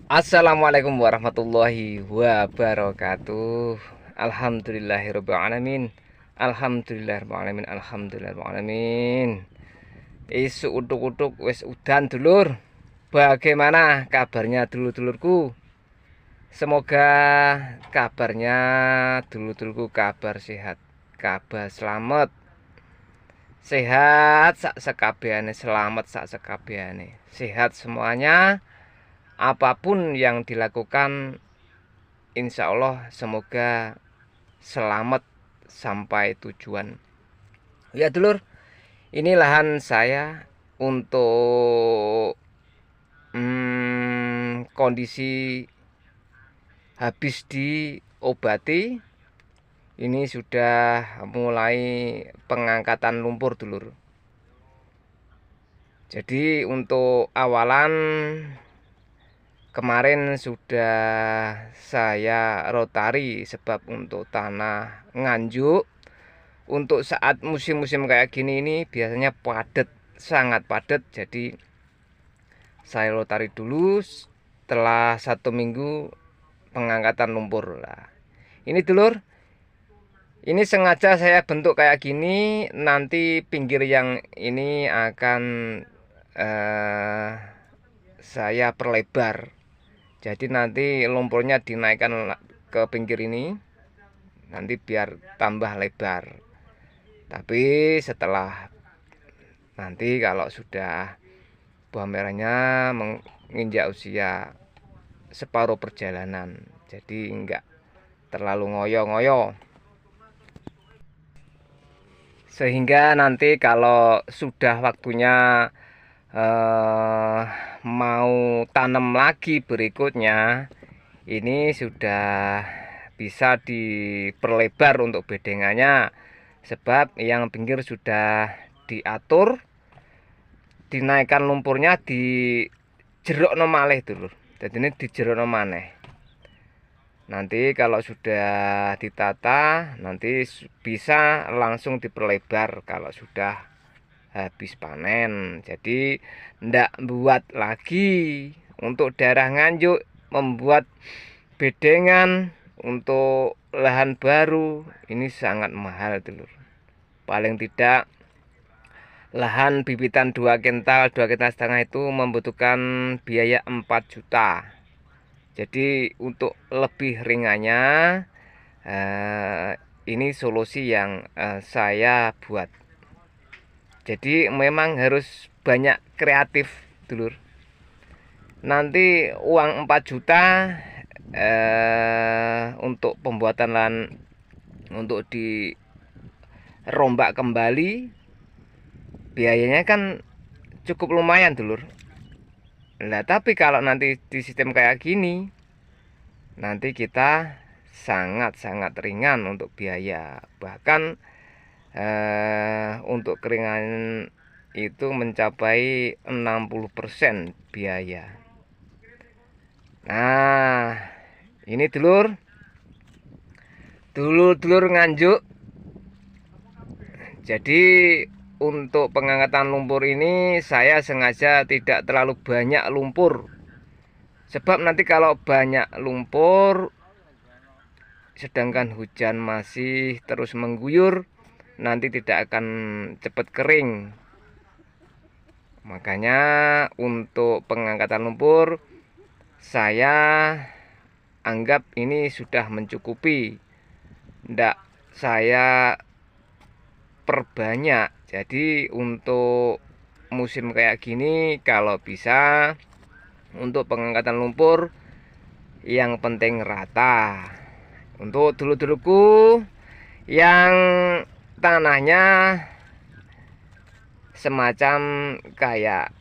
Assalamualaikum warahmatullahi wabarakatuh. Alhamdulillahirrahmanirrahim. Alhamdulillahirrahmanirrahim. Alhamdulillahirrahmanirrahim. Isu utuk-utuk wis udan dulur. Bagaimana kabarnya dulur-dulurku? Semoga kabarnya dulur-dulurku kabar sehat, kabar selamat. Sehat sak sekabehane, selamat sak sekabehane. Sehat semuanya. Apapun yang dilakukan, insya Allah semoga selamat sampai tujuan. Ya dulur, ini lahan saya untuk kondisi habis diobati. Ini sudah mulai pengangkatan lumpur dulur. Jadi untuk awalan kemarin sudah saya rotari sebab untuk tanah nganjuk. Untuk saat musim-musim kayak gini ini biasanya padat, sangat padat. Jadi saya rotari dulu setelah 1 minggu pengangkatan lumpur lah. Ini dulur, ini sengaja saya bentuk kayak gini. Nanti pinggir yang ini akan saya perlebar. Jadi nanti lumpurnya dinaikkan ke pinggir ini, nanti biar tambah lebar. Tapi setelah nanti kalau sudah buah merahnya menginjak usia separuh perjalanan, jadi enggak terlalu ngoyo-ngoyo. Sehingga nanti kalau sudah waktunya mau tanam lagi berikutnya, ini sudah bisa diperlebar untuk bedengannya, sebab yang pinggir sudah diatur, dinaikkan lumpurnya di jerokno malih dulu. Jadi ini di jerokno maneh. Nanti kalau sudah ditata, nanti bisa langsung diperlebar kalau sudah habis panen. Jadi ndak buat lagi untuk daerah nganjuk, membuat bedengan untuk lahan baru ini sangat mahal dulur. Paling tidak lahan bibitan 2 kintal, 2,5 kintal itu membutuhkan biaya 4 juta. Jadi untuk lebih ringannya, ini solusi yang saya buat. Jadi memang harus banyak kreatif dulur. Nanti uang 4 juta untuk pembuatan lahan untuk dirombak kembali, biayanya kan cukup lumayan dulur. Nah tapi kalau nanti di sistem kayak gini, nanti kita sangat-sangat ringan untuk biaya. Bahkan untuk keringan itu mencapai 60% biaya. Nah ini dulur nganjuk. Jadi untuk pengangkatan lumpur ini saya sengaja tidak terlalu banyak lumpur. Sebab nanti kalau banyak lumpur sedangkan hujan masih terus mengguyur, nanti tidak akan cepat kering. Makanya untuk pengangkatan lumpur saya anggap ini sudah mencukupi. Ndak saya perbanyak. Jadi untuk musim kayak gini kalau bisa untuk pengangkatan lumpur yang penting rata. Untuk dulu-duluku yang tanahnya semacam kayak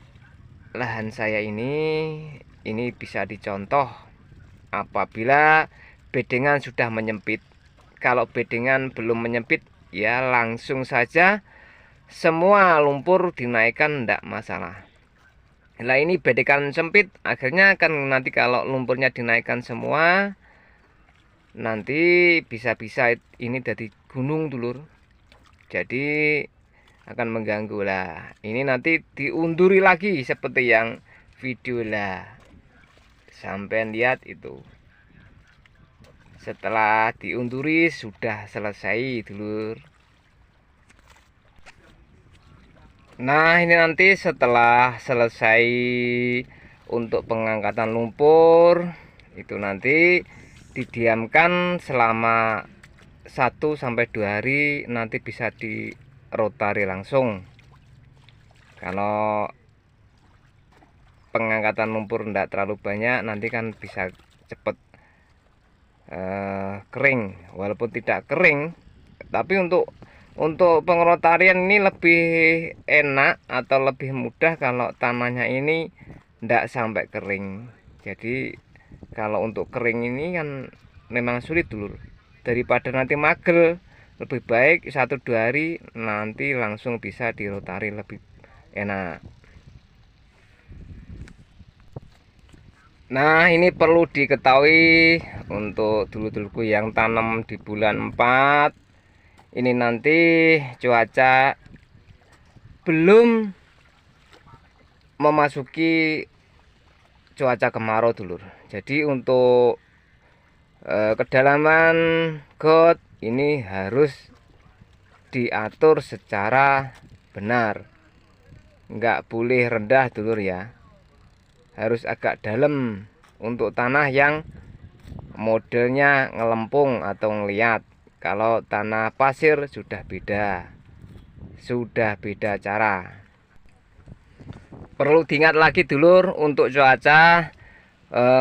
lahan saya ini bisa dicontoh apabila bedengan sudah menyempit. Kalau bedengan belum menyempit, ya langsung saja semua lumpur dinaikkan, tidak masalah. Nah ini bedengan sempit, akhirnya kan nanti kalau lumpurnya dinaikkan semua, nanti bisa-bisa ini dari gunung dulur. Jadi akan mengganggu lah. Ini nanti diunduri lagi seperti yang video lah. sampai lihat itu. Setelah diunturi sudah selesai dulur. Nah ini nanti setelah selesai untuk pengangkatan lumpur, itu nanti didiamkan selama 1-2 hari, nanti bisa di rotari langsung. Kalau pengangkatan lumpur tidak terlalu banyak, nanti kan bisa cepet kering. Walaupun tidak kering, tapi untuk pengrotarian ini lebih enak atau lebih mudah kalau tanahnya ini tidak sampai kering. Jadi kalau untuk kering ini kan memang sulit dulur. Daripada nanti magel, lebih baik 1-2 hari nanti langsung bisa dirotari, lebih enak. Nah ini perlu diketahui untuk dulur-dulurku yang tanam di bulan 4 ini, nanti cuaca belum memasuki cuaca kemarau dulur. Jadi untuk kedalaman got ini harus diatur secara benar, nggak boleh rendah dulur ya, harus agak dalam untuk tanah yang modelnya ngelempung atau ngeliat. Kalau tanah pasir sudah beda cara. Perlu diingat lagi dulur, untuk cuaca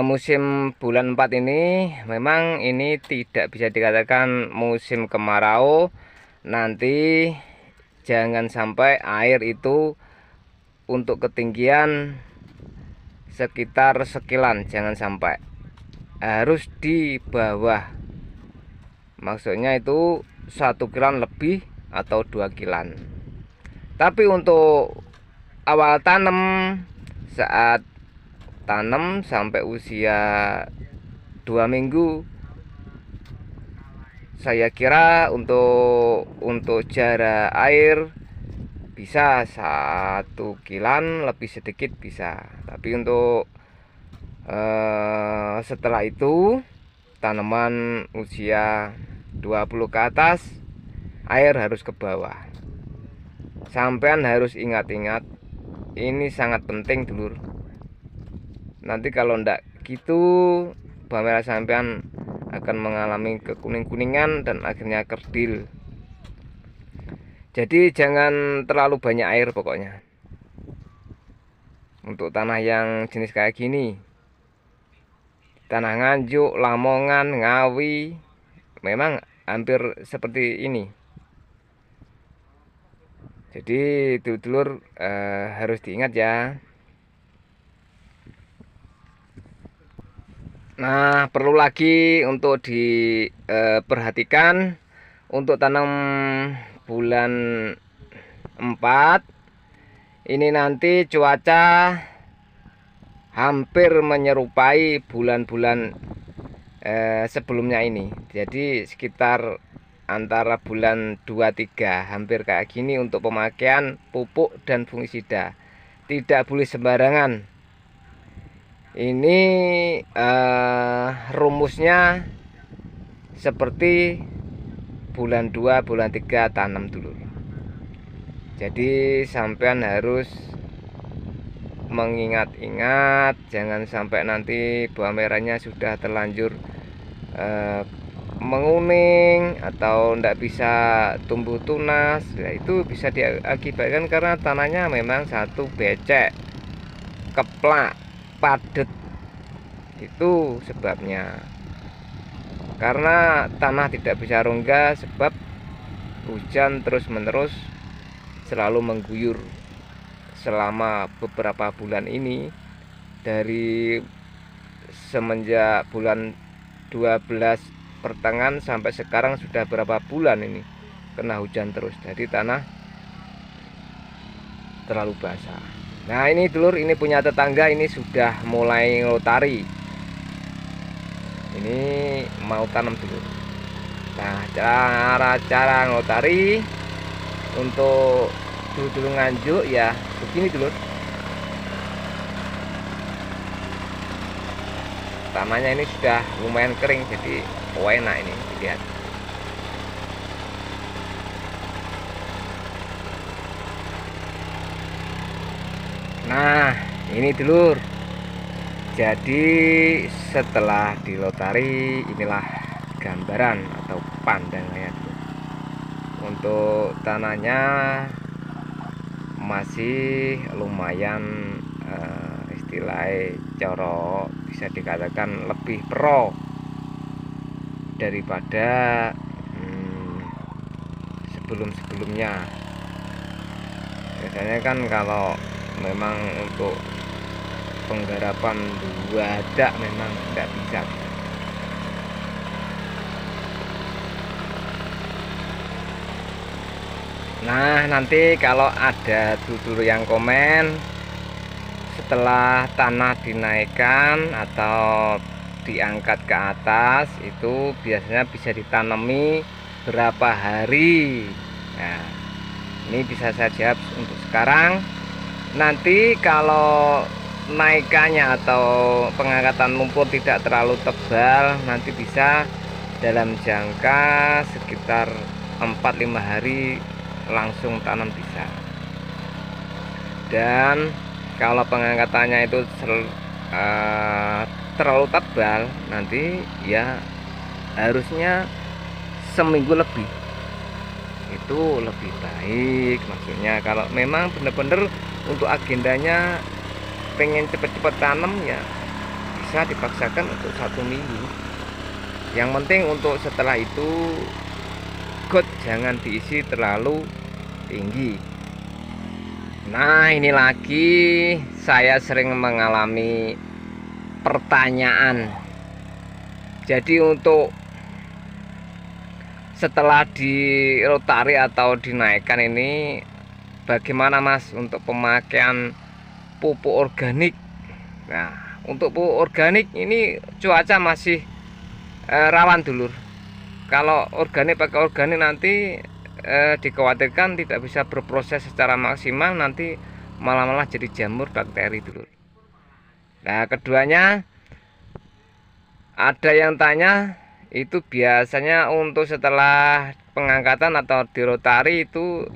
musim bulan 4 ini memang ini tidak bisa dikatakan musim kemarau. Nanti jangan sampai air itu untuk ketinggian sekitar sekilan, jangan sampai, harus di bawah. Maksudnya itu 1 kilan lebih atau 2 kilan. Tapi untuk awal tanam, saat tanam sampai usia 2 minggu, saya kira untuk jarak air bisa 1 kilan lebih sedikit bisa. Tapi untuk setelah itu tanaman usia 20 ke atas, air harus ke bawah. Sampean harus ingat-ingat, ini sangat penting dulur. Nanti kalau ndak gitu, bawang merah sampean akan mengalami kekuning-kuningan dan akhirnya kerdil. Jadi jangan terlalu banyak air pokoknya untuk tanah yang jenis kayak gini. Tanah Nganjuk, Lamongan, Ngawi memang hampir seperti ini. Jadi dulur-dulur harus diingat ya. Nah perlu lagi untuk diperhatikan untuk tanam bulan 4 ini, nanti cuaca hampir menyerupai bulan-bulan sebelumnya ini. Jadi sekitar antara bulan 2-3 hampir kayak gini untuk pemakaian pupuk dan fungisida. Tidak boleh sembarangan. Ini rumusnya seperti bulan 2 bulan 3 tanam dulu. Jadi sampean harus mengingat-ingat, jangan sampai nanti bawang merahnya sudah terlanjur menguning atau tidak bisa tumbuh tunas. Nah, itu bisa diakibatkan karena tanahnya memang satu becek, keplak, padat. Itu sebabnya. Karena tanah tidak bisa rongga sebab hujan terus-menerus selalu mengguyur selama beberapa bulan ini. Dari semenjak bulan 12 pertengahan sampai sekarang sudah berapa bulan ini kena hujan terus, jadi tanah terlalu basah. Nah ini dulur, ini punya tetangga ini sudah mulai ngelotari, ini mau tanam dulu. Nah cara ngelotari untuk dulu Nganjuk ya begini dulur. tanahnya ini sudah lumayan kering, jadi enak ini dilihat. Nah ini dulur, jadi setelah dilotari inilah gambaran atau pandangannya dulur. Untuk tanahnya masih lumayan istilahnya coro bisa dikatakan lebih pro daripada sebelum-sebelumnya. Biasanya kan kalau memang untuk penggarapan wadah memang tidak bisa. Nah nanti kalau ada dulur yang komen setelah tanah dinaikkan atau diangkat ke atas, itu biasanya bisa ditanami berapa hari. Nah ini bisa saya jawab untuk sekarang. Nanti kalau naikannya atau pengangkatan lumpur tidak terlalu tebal, nanti bisa dalam jangka sekitar 4-5 hari langsung tanam bisa. Dan kalau pengangkatannya itu terlalu tebal, nanti ya harusnya seminggu lebih, itu lebih baik. Maksudnya kalau memang benar-benar untuk agendanya pengen cepet-cepet tanam, ya bisa dipaksakan untuk 1 minggu. Yang penting untuk setelah itu got jangan diisi terlalu tinggi. Nah ini lagi saya sering mengalami pertanyaan. Jadi untuk setelah dirotari atau dinaikkan ini bagaimana mas untuk pemakaian pupuk organik? Nah untuk pupuk organik ini cuaca masih rawan dulur. Kalau organik pakai organik nanti dikhawatirkan tidak bisa berproses secara maksimal, nanti malah jadi jamur bakteri dulur. Nah keduanya ada yang tanya itu biasanya untuk setelah pengangkatan atau dirotari itu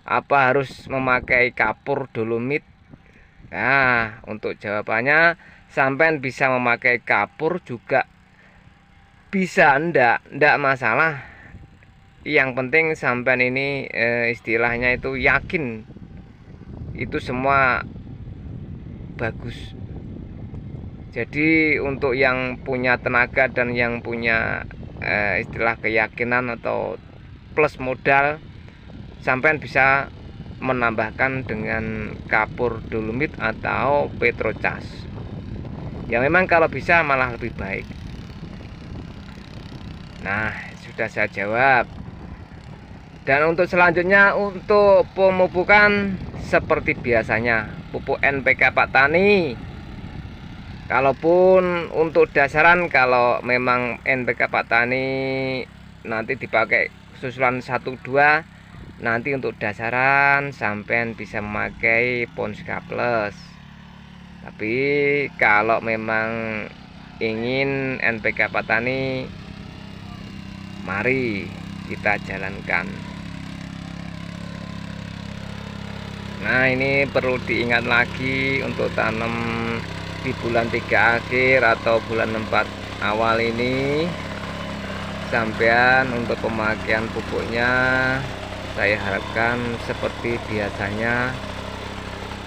apa harus memakai kapur dolomit? Nah untuk jawabannya, sampean bisa memakai kapur juga bisa, ndak masalah. Yang penting sampean ini istilahnya itu yakin itu semua bagus. Jadi untuk yang punya tenaga dan yang punya istilah keyakinan atau plus modal, sampean bisa menambahkan dengan kapur dolomit atau petrocas. Ya memang kalau bisa malah lebih baik. Nah sudah saya jawab. Dan untuk selanjutnya, untuk pemupukan seperti biasanya, pupuk NPK Pak Tani. Kalaupun untuk dasaran, kalau memang NPK Pak Tani nanti dipakai susulan 1-2, nanti untuk dasaran sampean bisa memakai Ponska Plus. Tapi kalau memang ingin NPK Pak Tani, mari kita jalankan. Nah ini perlu diingat lagi untuk tanam di bulan 3 akhir atau bulan 4 awal ini, sampean untuk pemakaian pupuknya saya harapkan seperti biasanya,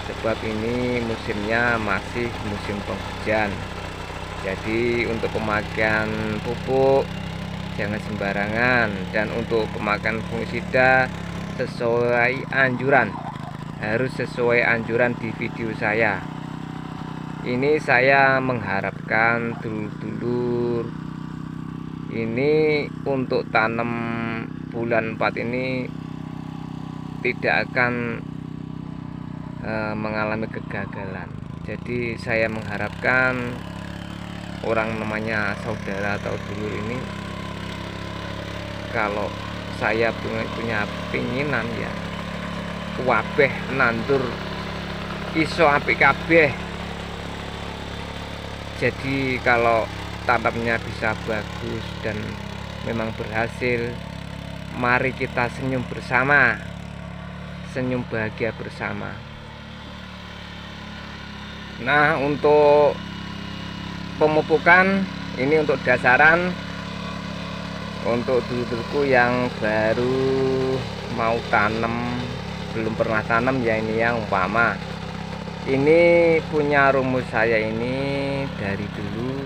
sebab ini musimnya masih musim penghujan. Jadi untuk pemakaian pupuk jangan sembarangan, dan untuk pemakaian fungisida sesuai anjuran, harus sesuai anjuran di video saya. Ini saya mengharapkan dulur-dulur ini untuk tanam bulan 4 ini tidak akan mengalami kegagalan. Jadi saya mengharapkan orang namanya saudara atau dulur ini, kalau saya punya keinginan ya wabeh nandur iso apik kabeh. Jadi kalau tanamnya bisa bagus dan memang berhasil, mari kita senyum bersama, senyum bahagia bersama. Nah, untuk pemupukan ini untuk dasaran, untuk dulur-dulurku yang baru mau tanam, belum pernah tanam ya, ini yang umpama ini punya rumus saya ini dari dulu.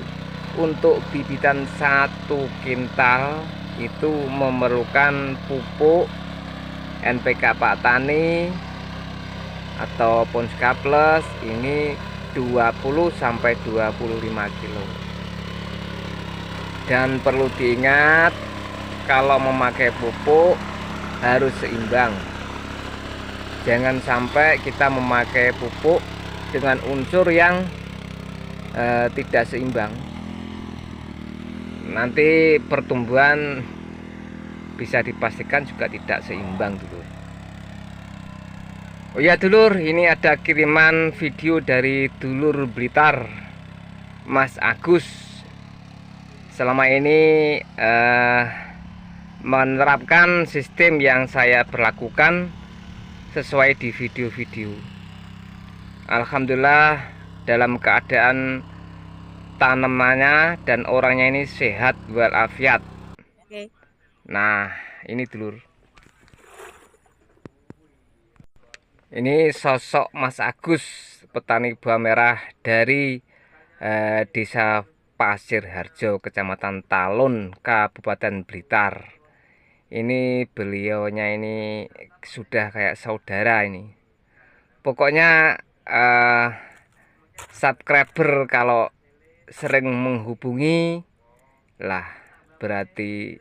Untuk bibitan 1 kintal itu memerlukan pupuk NPK Pak Tani atau Ponska Plus ini 20 sampai 25 kilo. Dan perlu diingat, kalau memakai pupuk harus seimbang. Jangan sampai kita memakai pupuk dengan unsur yang tidak seimbang. Nanti pertumbuhan bisa dipastikan juga tidak seimbang dulu. Oh ya dulur, ini ada kiriman video dari dulur Blitar, Mas Agus. Selama ini menerapkan sistem yang saya berlakukan sesuai di video-video. Alhamdulillah dalam keadaan tanamannya dan orangnya ini sehat walafiat. Oke. Nah, ini dulur. Ini sosok Mas Agus, petani bawang merah dari Desa Pasir Harjo, Kecamatan Talun, Kabupaten Blitar. Ini beliaunya ini sudah kayak saudara ini. Pokoknya subscriber kalau sering menghubungi lah berarti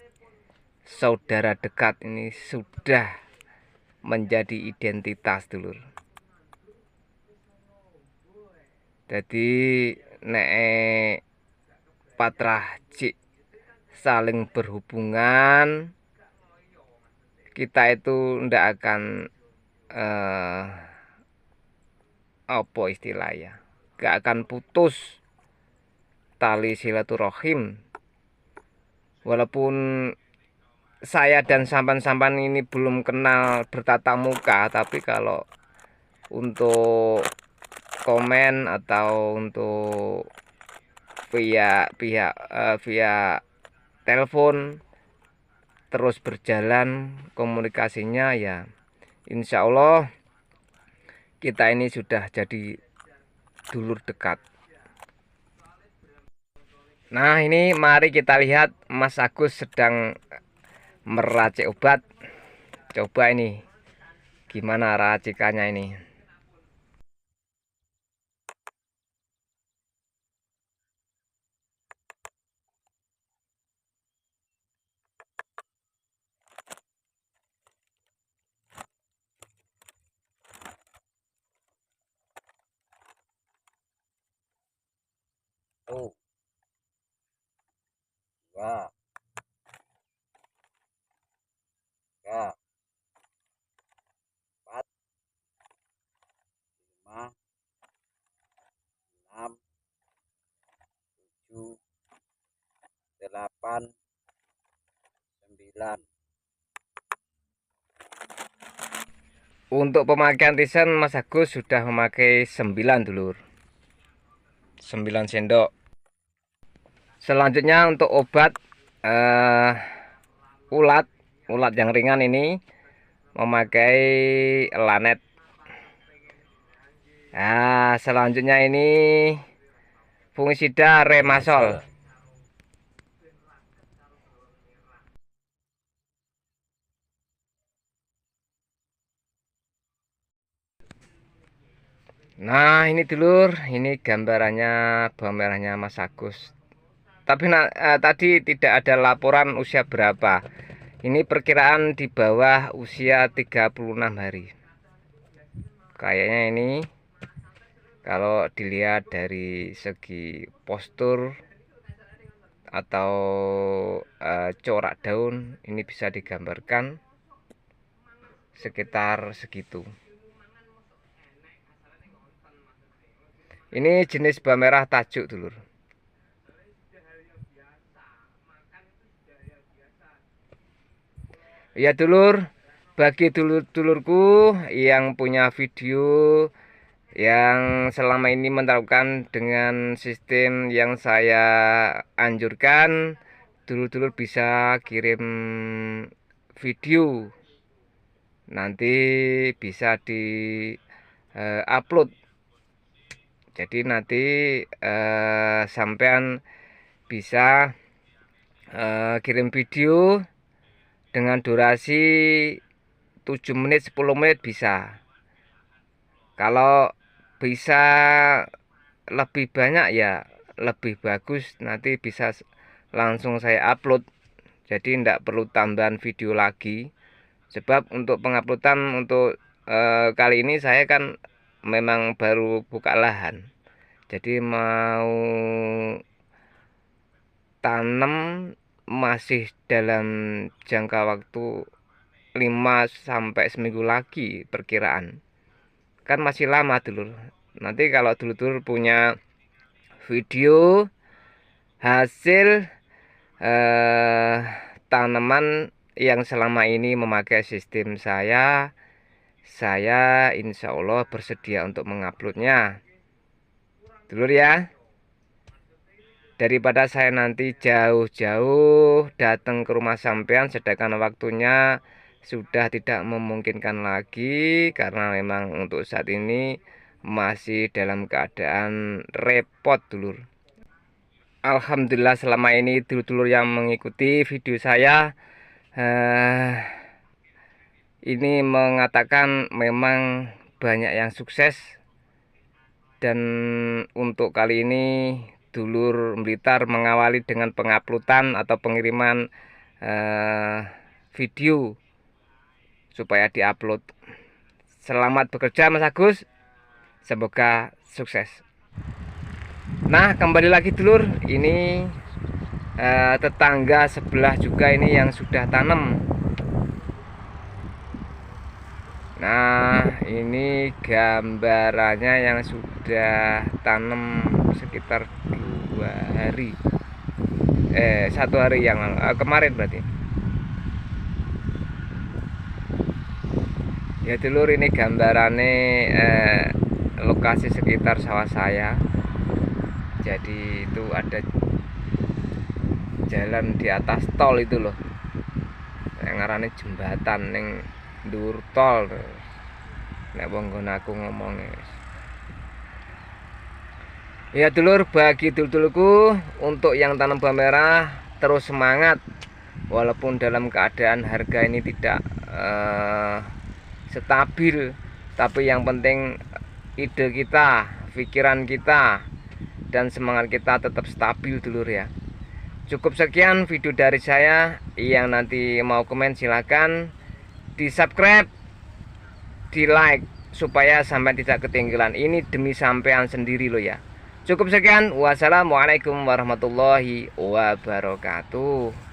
saudara dekat, ini sudah menjadi identitas dulur. Jadi nek patrah cik saling berhubungan, kita itu ndak akan apa istilahnya, gak akan putus tali silaturahim. Walaupun saya dan sampan-sampan ini belum kenal bertatap muka, tapi kalau untuk komen atau untuk via telepon terus berjalan komunikasinya, ya insya Allah kita ini sudah jadi dulur dekat. Nah, ini mari kita lihat Mas Agus sedang meracik obat. Coba ini gimana racikannya ini. Oh, ya, ya, 4, 5, 6, 7, 8, 9. Untuk pemakaian tisan Mas Agus sudah memakai 9 dulur, 9 sendok. Selanjutnya untuk obat ulat yang ringan ini memakai Lanet. Nah, selanjutnya ini fungisida Remasol. Nah, ini dulur, ini gambarannya bawang merahnya Mas Agus. Tapi tadi tidak ada laporan usia berapa. Ini perkiraan di bawah usia 36 hari. Kayaknya ini kalau dilihat dari segi postur atau corak daun, ini bisa digambarkan sekitar segitu. Ini jenis bawang merah tajuk dulur. Ya dulur, bagi dulur-dulurku yang punya video yang selama ini menerapkan dengan sistem yang saya anjurkan, dulur-dulur bisa kirim video, nanti bisa di upload. Jadi nanti sampean bisa kirim video dengan durasi 7 menit 10 menit bisa. Kalau bisa lebih banyak ya lebih bagus, nanti bisa langsung saya upload. Jadi tidak perlu tambahan video lagi. Sebab untuk penguploadan untuk kali ini saya kan memang baru buka lahan. Jadi mau tanam masih dalam jangka waktu 5 sampai seminggu lagi perkiraan. Kan masih lama dulur. Nanti kalau dulur-dulur punya video hasil tanaman yang selama ini memakai sistem saya insya Allah bersedia untuk menguploadnya dulur ya. Daripada saya nanti jauh-jauh datang ke rumah sampean sedangkan waktunya sudah tidak memungkinkan lagi, karena memang untuk saat ini masih dalam keadaan repot dulur. Alhamdulillah selama ini dulur-dulur yang mengikuti video saya ini mengatakan memang banyak yang sukses. Dan untuk kali ini dulur Blitar mengawali dengan penguploadan atau pengiriman video supaya diupload. Selamat bekerja Mas Agus, semoga sukses. Nah kembali lagi dulur, ini tetangga sebelah juga ini yang sudah tanam. Nah ini gambarannya yang sudah tanam sekitar 2 hari 1 hari yang kemarin berarti ya dulur. Ini gambarannya lokasi sekitar sawah saya. Jadi itu ada jalan di atas tol itu loh, yang ngarane jembatan ning dhuwur tol. Nek wong aku ngomongnya ya dulur, bagi dulur-dulurku untuk yang tanam bawang merah terus semangat, walaupun dalam keadaan harga ini tidak stabil, tapi yang penting ide kita, pikiran kita, dan semangat kita tetap stabil dulur ya. Cukup sekian video dari saya. Yang nanti mau komen silahkan di subscribe, di like, supaya sampai tidak ketinggalan. Ini demi sampean sendiri loh ya. Cukup sekian, wassalamualaikum warahmatullahi wabarakatuh.